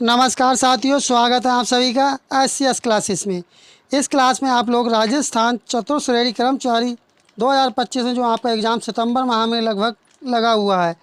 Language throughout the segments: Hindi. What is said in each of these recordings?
नमस्कार साथियों, स्वागत है आप सभी का SCS क्लासेस में। इस क्लास में आप लोग राजस्थान चतुर्श्रेणी कर्मचारी 2025 में जो आपका एग्ज़ाम सितंबर माह में लगभग लगा हुआ है,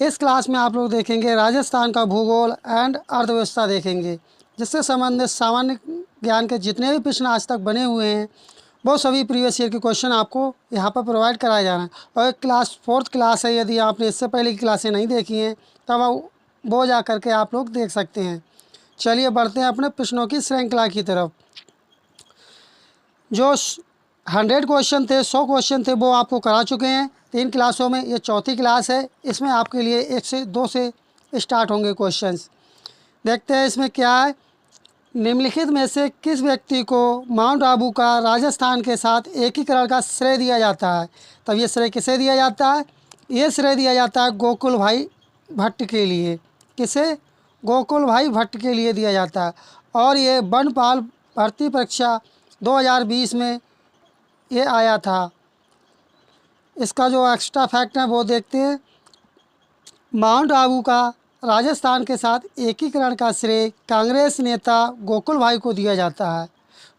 इस क्लास में आप लोग देखेंगे राजस्थान का भूगोल एंड अर्थव्यवस्था देखेंगे, जिससे संबंधित सामान्य ज्ञान के जितने भी प्रश्न आज तक बने हुए हैं वो सभी प्रीवियस ईयर के क्वेश्चन आपको यहाँ पर प्रोवाइड कराया जा रहा है। और एक क्लास 4th क्लास है, यदि आपने इससे पहले की क्लासें नहीं देखी हैं तब वो जा करके आप लोग देख सकते हैं। चलिए बढ़ते हैं अपने प्रश्नों की श्रृंखला की तरफ। जो 100 क्वेश्चन थे, 100 क्वेश्चन थे, वो आपको करा चुके हैं 3 क्लासों में। ये चौथी क्लास है, इसमें आपके लिए 1 से 2 से स्टार्ट होंगे क्वेश्चंस। देखते हैं इसमें क्या है। निम्नलिखित में से किस व्यक्ति को माउंट आबू का राजस्थान के साथ एकीकरण का श्रेय दिया जाता है? तब ये श्रेय किसे दिया जाता है? ये श्रेय दिया जाता है गोकुल भाई भट्ट के लिए। किसे? गोकुल भाई भट्ट के लिए दिया जाता है। और ये वनपाल भर्ती परीक्षा 2020 में ये आया था। इसका जो एक्स्ट्रा फैक्ट है वो देखते हैं। माउंट आबू का राजस्थान के साथ एकीकरण का श्रेय कांग्रेस नेता गोकुल भाई को दिया जाता है,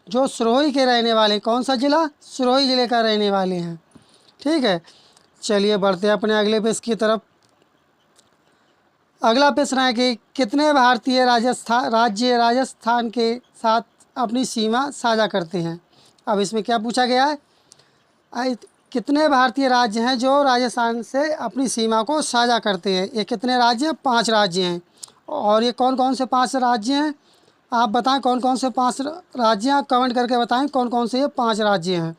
जो सिरोही के रहने वाले, कौन सा ज़िला? सिरोही ज़िले का रहने वाले हैं। ठीक है, चलिए बढ़ते हैं अपने अगले पेज की तरफ। अगला प्रश्न है कि कितने भारतीय राज्य राजस्थान के साथ अपनी सीमा साझा करते हैं? अब इसमें क्या पूछा गया है, कितने भारतीय राज्य हैं जो राजस्थान से अपनी सीमा को साझा करते हैं? ये कितने राज्य हैं? 5 राज्य हैं। और ये कौन कौन से 5 राज्य हैं? आप बताएं कौन कौन से 5 राज्य हैं, कमेंट करके बताएं कौन कौन से ये 5 राज्य हैं।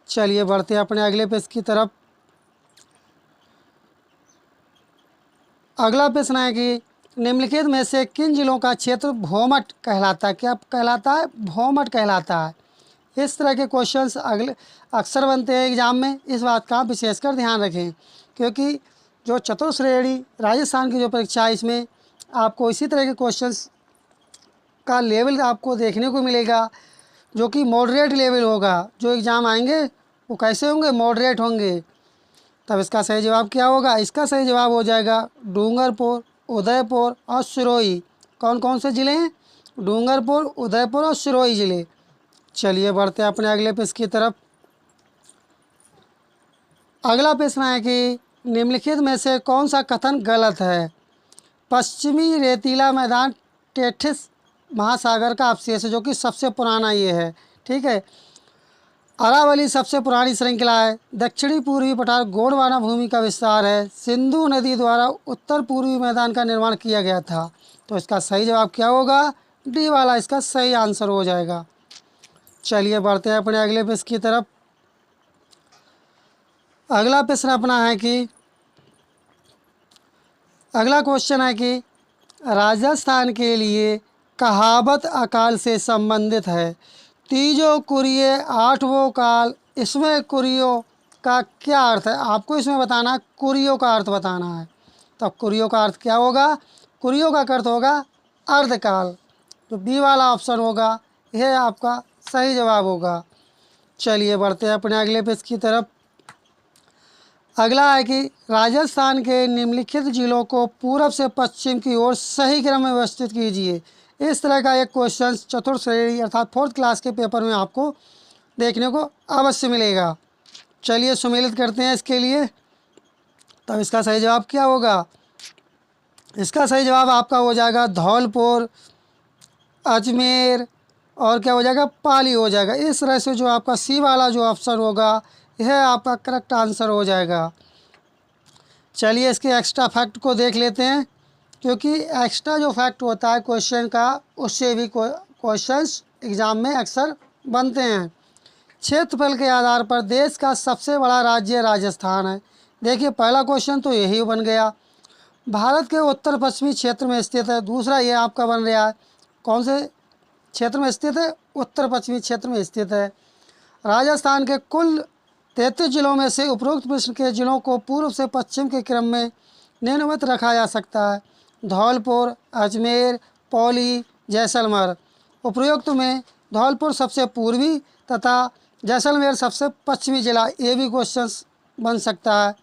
चलिए बढ़ते हैं अपने अगले पेज की तरफ। अगला प्रश्न है कि निम्नलिखित में से किन जिलों का क्षेत्र भौमट कहलाता है? क्या कहलाता है? भौमट कहलाता है। इस तरह के क्वेश्चंस अक्सर बनते हैं एग्ज़ाम में, इस बात का विशेषकर ध्यान रखें, क्योंकि जो चतुर्श्रेणी राजस्थान की जो परीक्षा है, इसमें आपको इसी तरह के क्वेश्चंस का लेवल आपको देखने को मिलेगा, जो कि मॉडरेट लेवल होगा। जो एग्ज़ाम आएंगे वो कैसे होंगे? मॉडरेट होंगे। तब इसका सही जवाब क्या होगा? इसका सही जवाब हो जाएगा डूंगरपुर, उदयपुर और सिरोही। कौन कौन से ज़िले हैं? डूंगरपुर, उदयपुर और सिरोही ज़िले। चलिए बढ़ते हैं अपने अगले प्रश्न की तरफ। अगला प्रश्न है कि निम्नलिखित में से कौन सा कथन गलत है? पश्चिमी रेतीला मैदान टेथिस महासागर का अवशेष है, जो कि सबसे पुराना ये है। ठीक है, अरावली सबसे पुरानी श्रृंखला है। दक्षिणी पूर्वी पठार गोंडवाना भूमि का विस्तार है। सिंधु नदी द्वारा उत्तर पूर्वी मैदान का निर्माण किया गया था। तो इसका सही जवाब क्या होगा? डी वाला इसका सही आंसर हो जाएगा। चलिए बढ़ते हैं अपने अगले प्रश्न की तरफ। अगला प्रश्न अपना है कि अगला क्वेश्चन है कि राजस्थान के लिए कहावत अकाल से संबंधित है। तीजो कुरिय आठवों काल, इसमें कुरियो का क्या अर्थ है? आपको इसमें बताना है, कुरियो का अर्थ बताना है। तब कुरियो का अर्थ क्या होगा? कुरियो का अर्थ होगा अर्धकाल। तो बी वाला ऑप्शन होगा, यह आपका सही जवाब होगा। चलिए बढ़ते हैं अपने अगले पेज की तरफ। अगला है कि राजस्थान के निम्नलिखित जिलों को पूर्व से पश्चिम की ओर सही क्रम में व्यवस्थित कीजिए। इस तरह का एक क्वेश्चन चतुर्थ श्रेणी अर्थात 4th क्लास के पेपर में आपको देखने को अवश्य मिलेगा। चलिए सम्मिलित करते हैं इसके लिए। तब इसका सही जवाब क्या होगा? इसका सही जवाब आपका हो जाएगा धौलपुर, अजमेर और क्या हो जाएगा? पाली हो जाएगा। इस तरह से जो आपका सी वाला जो ऑप्शन होगा, यह आपका करेक्ट आंसर हो जाएगा। चलिए इसके एक्स्ट्रा फैक्ट को देख लेते हैं, क्योंकि एक्स्ट्रा जो फैक्ट होता है क्वेश्चन का, उससे भी क्वेश्चंस एग्ज़ाम में अक्सर बनते हैं। क्षेत्रफल के आधार पर देश का सबसे बड़ा राज्य राजस्थान है। देखिए पहला क्वेश्चन तो यही बन गया। भारत के उत्तर पश्चिमी क्षेत्र में स्थित है। दूसरा ये आपका बन रहा है, कौन से क्षेत्र में स्थित है? उत्तर पश्चिमी क्षेत्र में स्थित है। राजस्थान के कुल 33 जिलों में से उपरोक्त प्रश्न के जिलों को पूर्व से पश्चिम के क्रम में निम्नवत रखा जा सकता है: धौलपुर, अजमेर, पौली, जैसलमेर। उपरोक्त में धौलपुर सबसे पूर्वी तथा जैसलमेर सबसे पश्चिमी जिला, ये भी क्वेश्चन बन सकता है।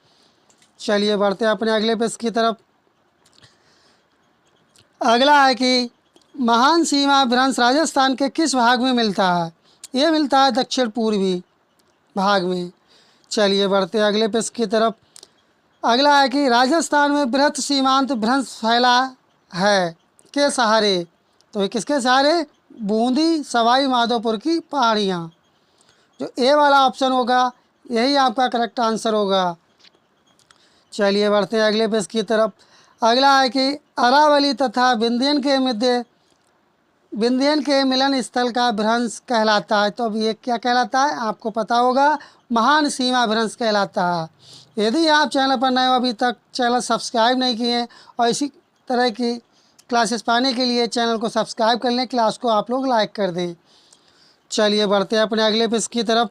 चलिए बढ़ते हैं अपने अगले पेज की तरफ। अगला है कि महान सीमा भ्रंश राजस्थान के किस भाग में मिलता है? ये मिलता है दक्षिण पूर्वी भाग में। चलिए बढ़ते हैं अगले पेज की तरफ। अगला है कि राजस्थान में बृहत सीमांत भ्रंश फैला है के सहारे। तो ये किसके सहारे? बूंदी सवाई माधोपुर की पहाड़ियाँ। जो ए वाला ऑप्शन होगा यही आपका करेक्ट आंसर होगा। चलिए बढ़ते हैं अगले पेज की तरफ। अगला है कि अरावली तथा विंध्यन के मिलन स्थल का भ्रंश कहलाता है। तो अब ये क्या कहलाता है? आपको पता होगा, महान सीमा भ्रंश कहलाता है। यदि आप चैनल पर नए हो, अभी तक चैनल सब्सक्राइब नहीं किए और इसी तरह की क्लासेस पाने के लिए चैनल को सब्सक्राइब कर लें, क्लास को आप लोग लाइक कर दें। चलिए बढ़ते हैं अपने अगले पेज की तरफ।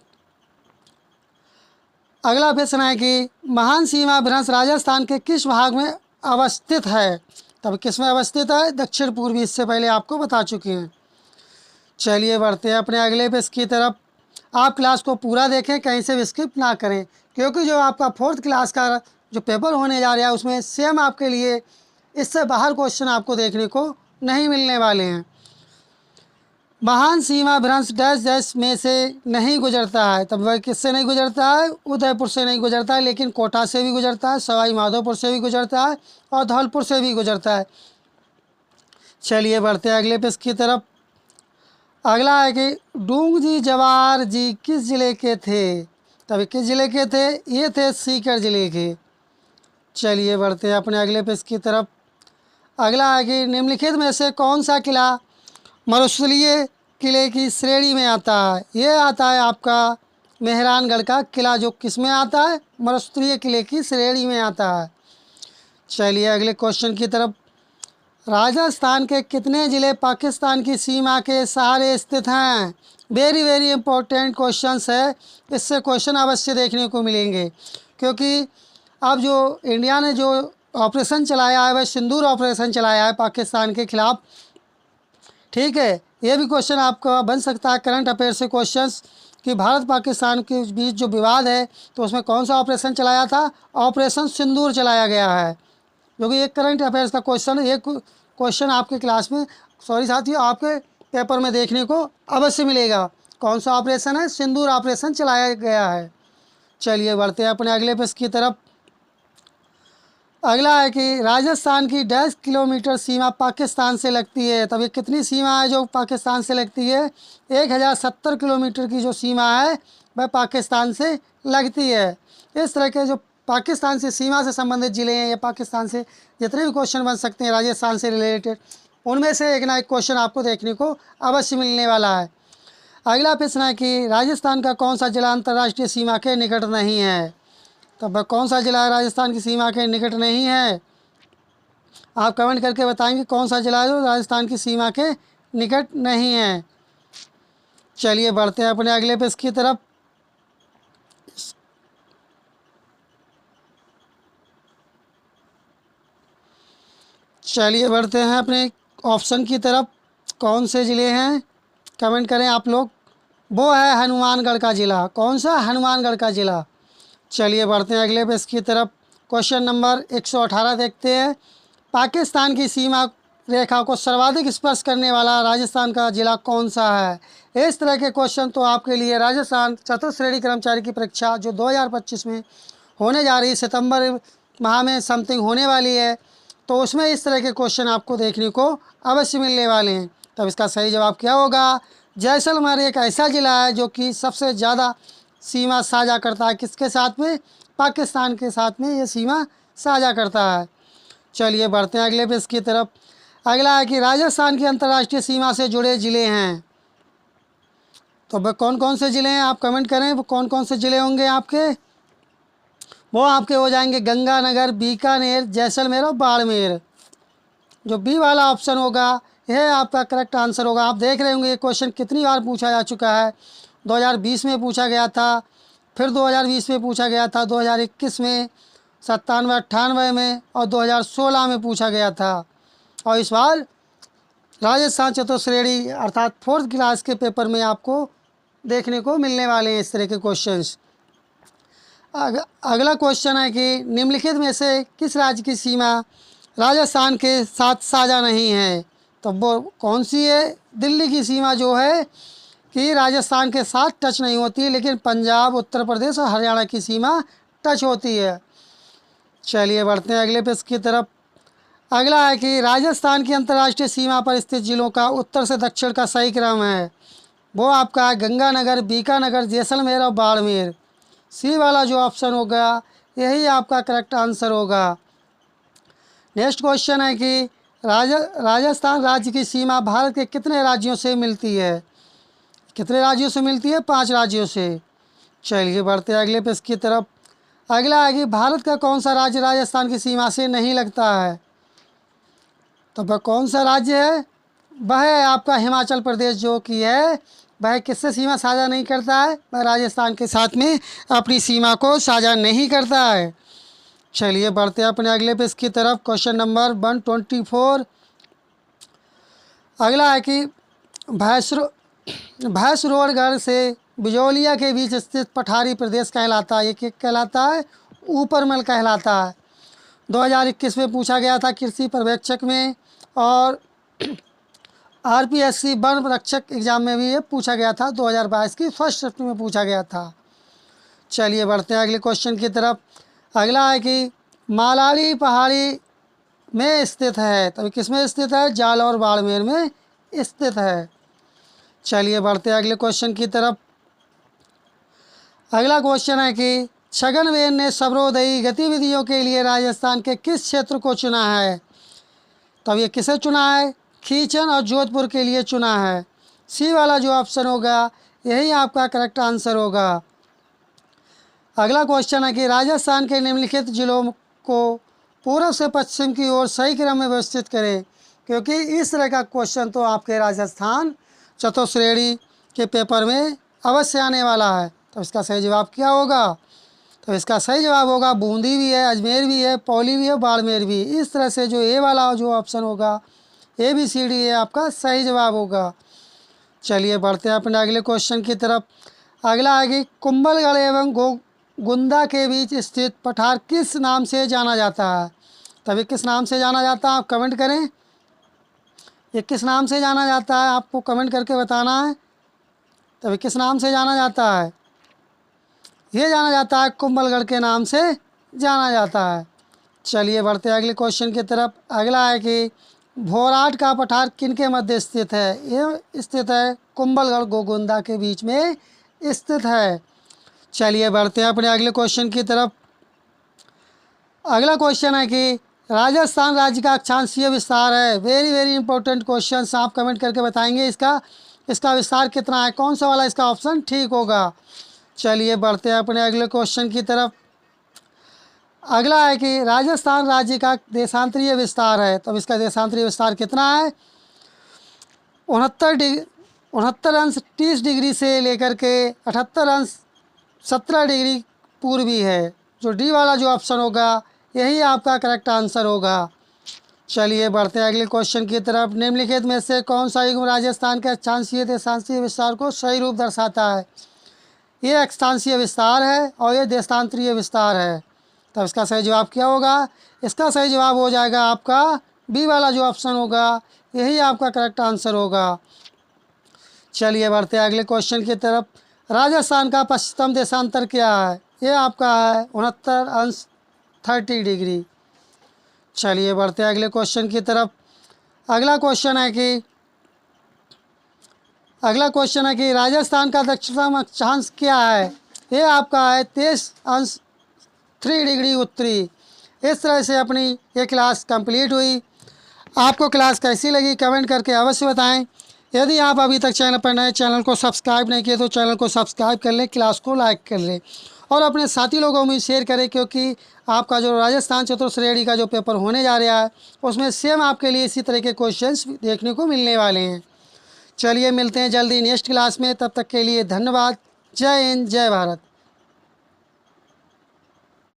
अगला प्रश्न है कि महान सीमा भ्रंश राजस्थान के किस भाग में अवस्थित है? तब किस में अवस्थित है? दक्षिण पूर्वी। इससे पहले आपको बता चुके हैं। चलिए बढ़ते हैं अपने अगले पेज की तरफ। आप क्लास को पूरा देखें, कहीं से भी स्किप ना करें, क्योंकि जो आपका 4th क्लास का जो पेपर होने जा रहा है उसमें सेम आपके लिए इससे बाहर क्वेश्चन आपको देखने को नहीं मिलने वाले हैं। महान सीमा भ्रंश डैश डैश में से नहीं गुजरता है। तब वह किससे नहीं गुजरता है? उदयपुर से नहीं गुजरता है, लेकिन कोटा से भी गुजरता है, सवाई माधोपुर से भी गुजरता है और धौलपुर से भी गुजरता है। चलिए बढ़ते हैं अगले पेज की तरफ। अगला है कि डूंग जी जवाहर जी किस ज़िले के थे? तभी किस ज़िले के थे? ये थे सीकर ज़िले के। चलिए बढ़ते हैं अपने अगले पेज की तरफ। अगला है कि निम्नलिखित में से कौन सा किला मरुस्थलीय किले की श्रेणी में आता है? ये आता है आपका मेहरानगढ़ का किला, जो किस में आता है? मरुस्थलीय किले की श्रेणी में आता है। चलिए अगले क्वेश्चन की तरफ। राजस्थान के कितने ज़िले पाकिस्तान की सीमा के सहारे स्थित हैं? वेरी वेरी इंपॉर्टेंट क्वेश्चंस है, इससे क्वेश्चन अवश्य देखने को मिलेंगे, क्योंकि अब जो इंडिया ने जो ऑपरेशन चलाया है वह सिंदूर ऑपरेशन चलाया है पाकिस्तान के खिलाफ। ठीक है, ये भी क्वेश्चन आपका बन सकता है करंट अफेयर से क्वेश्चंस कि भारत पाकिस्तान के बीच जो विवाद है तो उसमें कौन सा ऑपरेशन चलाया था? ऑपरेशन सिंदूर चलाया गया है, जो कि एक करंट अफेयर्स का क्वेश्चन है। एक क्वेश्चन आपके क्लास में, सॉरी साथियों, आपके पेपर में देखने को अवश्य मिलेगा। कौन सा ऑपरेशन है? सिंदूर ऑपरेशन चलाया गया है। चलिए बढ़ते हैं अपने अगले पेज की तरफ। अगला है कि राजस्थान की 10 किलोमीटर सीमा पाकिस्तान से लगती है। तब ये कितनी सीमा है जो पाकिस्तान से लगती है? 1070 किलोमीटर की जो सीमा है वह पाकिस्तान से लगती है। इस तरह के जो पाकिस्तान से सीमा से संबंधित ज़िले हैं या पाकिस्तान से जितने भी क्वेश्चन बन सकते हैं राजस्थान से रिलेटेड, उनमें से एक ना एक क्वेश्चन आपको देखने को अवश्य मिलने वाला है। अगला प्रश्न है कि राजस्थान का कौन सा जिला अंतर्राष्ट्रीय सीमा के निकट नहीं है? तब कौन सा जिला है राजस्थान की सीमा के निकट नहीं है? आप कमेंट करके बताएंगे कौन सा जिला है जो राजस्थान की सीमा के निकट नहीं है। चलिए बढ़ते हैं अपने अगले पेज की तरफ। चलिए बढ़ते हैं अपने ऑप्शन की तरफ। कौन से ज़िले हैं? कमेंट करें आप लोग। वो है हनुमानगढ़ का ज़िला। कौन सा? हनुमानगढ़ का ज़िला। चलिए बढ़ते हैं अगले पेज की तरफ। क्वेश्चन नंबर 118 देखते हैं। पाकिस्तान की सीमा रेखा को सर्वाधिक स्पर्श करने वाला राजस्थान का ज़िला कौन सा है? इस तरह के क्वेश्चन तो आपके लिए राजस्थान चतुर्थ श्रेणी कर्मचारी की परीक्षा जो 2025 में होने जा रही है, सितंबर माह में समथिंग होने वाली है, तो उसमें इस तरह के क्वेश्चन आपको देखने को अवश्य मिलने वाले हैं। तब इसका सही जवाब क्या होगा? जैसलमेर एक ऐसा ज़िला है जो कि सबसे ज़्यादा सीमा साझा करता है। किसके साथ में? पाकिस्तान के साथ में ये सीमा साझा करता है। चलिए बढ़ते हैं अगले पेज की तरफ। अगला है कि राजस्थान की अंतर्राष्ट्रीय सीमा से जुड़े ज़िले हैं। तो वह कौन कौन से ज़िले हैं? आप कमेंट करें, वो कौन कौन से ज़िले होंगे आपके? वो आपके हो जाएंगे गंगानगर, बीकानेर, जैसलमेर और बाड़मेर। जो बी वाला ऑप्शन होगा यह आपका करेक्ट आंसर होगा। आप देख रहे होंगे ये क्वेश्चन कितनी बार पूछा जा चुका है। 2020 में पूछा गया था, फिर 2020 में पूछा गया था, 2021 में, 97, 98 में और 2016 में पूछा गया था। और इस बार राजस्थान चतुर्थ श्रेणी अर्थात 4th क्लास के पेपर में आपको देखने को मिलने वाले हैं इस तरह के क्वेश्चंस। अगला क्वेश्चन है कि निम्नलिखित में से किस राज्य की सीमा राजस्थान के साथ साझा नहीं है? तो वो कौन सी है? दिल्ली की सीमा जो है कि राजस्थान के साथ टच नहीं होती, लेकिन पंजाब, उत्तर प्रदेश और हरियाणा की सीमा टच होती है। चलिए बढ़ते हैं अगले पेज की तरफ। अगला है कि राजस्थान की अंतर्राष्ट्रीय सीमा पर स्थित जिलों का उत्तर से दक्षिण का सही क्रम है। वो आपका है गंगानगर, बीकानेर, जैसलमेर और बाड़मेर। सी वाला जो ऑप्शन होगा यही आपका करेक्ट आंसर होगा। नेक्स्ट क्वेश्चन है कि राजस्थान राज्य की सीमा भारत के कितने राज्यों से मिलती है? कितने राज्यों से मिलती है? 5 राज्यों से। चलिए बढ़ते हैं अगले पेज की तरफ। अगला है कि भारत का कौन सा राज्य राजस्थान की सीमा से नहीं लगता है? तो वह कौन सा राज्य है? वह है आपका हिमाचल प्रदेश, जो कि है वह किससे सीमा साझा नहीं करता है? वह राजस्थान के साथ में अपनी सीमा को साझा नहीं करता है। चलिए बढ़ते हैं अपने अगले पेज की तरफ। Question number 124। अगला है कि भैंसरोडगढ़ से बिजौलिया के बीच स्थित पठारी प्रदेश कहलाता है। ये क्या कहलाता है? ऊपरमल कहलाता है। 2021 में पूछा गया था कृषि पर्यवेक्षक में, और आरपीएससी वन रक्षक एग्जाम में भी ये पूछा गया था। 2022 की फर्स्ट शिफ्ट में पूछा गया था। चलिए बढ़ते हैं अगले क्वेश्चन की तरफ। अगला है कि मालाड़ी पहाड़ी में स्थित है। तभी किस में स्थित है? जालौर बाड़मेर में स्थित है। चलिए बढ़ते हैं अगले क्वेश्चन की तरफ। अगला क्वेश्चन है कि छगनवेन ने सबरोदयी गतिविधियों के लिए राजस्थान के किस क्षेत्र को चुना है? तब ये किसे चुना है? खींचन और जोधपुर के लिए चुना है। सी वाला जो ऑप्शन होगा यही आपका करेक्ट आंसर होगा। अगला क्वेश्चन है कि राजस्थान के निम्नलिखित जिलों को पूर्व से पश्चिम की ओर सही क्रम में व्यवस्थित करें। क्योंकि इस तरह का क्वेश्चन तो आपके राजस्थान चतुश्रेणी के पेपर में अवश्य आने वाला है। तो इसका सही जवाब क्या होगा? तो इसका सही जवाब होगा बूंदी भी है, अजमेर भी है, पौली भी है, बाड़मेर भी। इस तरह से जो ए वाला जो ऑप्शन होगा ABCD ये आपका सही जवाब होगा। चलिए बढ़ते हैं अपने अगले क्वेश्चन की तरफ। अगला है कि कुंभलगढ़ एवं गुंदा के बीच स्थित पठार किस नाम से जाना जाता है? तभी किस नाम से जाना जाता है? आप कमेंट करें, ये किस नाम से जाना जाता है? आपको कमेंट करके बताना है। तभी किस नाम से जाना जाता है? ये जाना जाता है कुंभलगढ़ के नाम से जाना जाता है। चलिए बढ़ते हैं अगले क्वेश्चन की तरफ। अगला है कि भोराट का पठार किनके मध्य स्थित है? ये स्थित है कुंभलगढ़ गोगुंदा के बीच में स्थित है। चलिए बढ़ते हैं अपने अगले क्वेश्चन की तरफ। अगला क्वेश्चन है कि राजस्थान राज्य का अक्षांशीय विस्तार है। वेरी वेरी इंपॉर्टेंट क्वेश्चन, आप कमेंट करके बताएंगे इसका विस्तार कितना है, कौन सा वाला इसका ऑप्शन ठीक होगा। चलिए बढ़ते हैं अपने अगले क्वेश्चन की तरफ। अगला है कि राजस्थान राज्य का देशांतरीय विस्तार है। तो इसका देशांतरीय विस्तार कितना है? 69 अंश 30 डिग्री से लेकर के 78 अंश 17 डिग्री पूर्वी है। जो डी वाला जो ऑप्शन होगा यही आपका करेक्ट आंसर होगा। चलिए बढ़ते हैं अगले क्वेश्चन की तरफ। निम्नलिखित में से कौन सा युग्म राजस्थान के अक्षांशीय देशांतरीय विस्तार को सही रूप दर्शाता है? ये अक्षांशीय विस्तार है और ये देशांतरीय विस्तार है। तब इसका सही जवाब क्या होगा? इसका सही जवाब हो जाएगा आपका बी वाला जो ऑप्शन होगा यही आपका करेक्ट आंसर होगा। चलिए बढ़ते हैं अगले क्वेश्चन की तरफ। राजस्थान का पश्चिमतम देशांतर क्या है? ये आपका है 69 अंश 30 डिग्री। चलिए बढ़ते हैं अगले क्वेश्चन की तरफ। अगला क्वेश्चन है कि राजस्थान का दक्षिणतम अक्षांश क्या है? ये आपका है 23 अंश 3 डिग्री उत्तरी। इस तरह से अपनी ये क्लास कंप्लीट हुई। आपको क्लास कैसी लगी कमेंट करके अवश्य बताएं। यदि आप अभी तक चैनल पर नए, चैनल को सब्सक्राइब नहीं किए तो चैनल को सब्सक्राइब कर लें, क्लास को लाइक कर लें और अपने साथी लोगों में शेयर करें। क्योंकि आपका जो राजस्थान चतुश्रेणी का जो पेपर होने जा रहा है उसमें सेम आपके लिए इसी तरह के क्वेश्चंस देखने को मिलने वाले हैं। चलिए मिलते हैं जल्दी नेक्स्ट क्लास में, तब तक के लिए धन्यवाद। जय हिंद, जय भारत।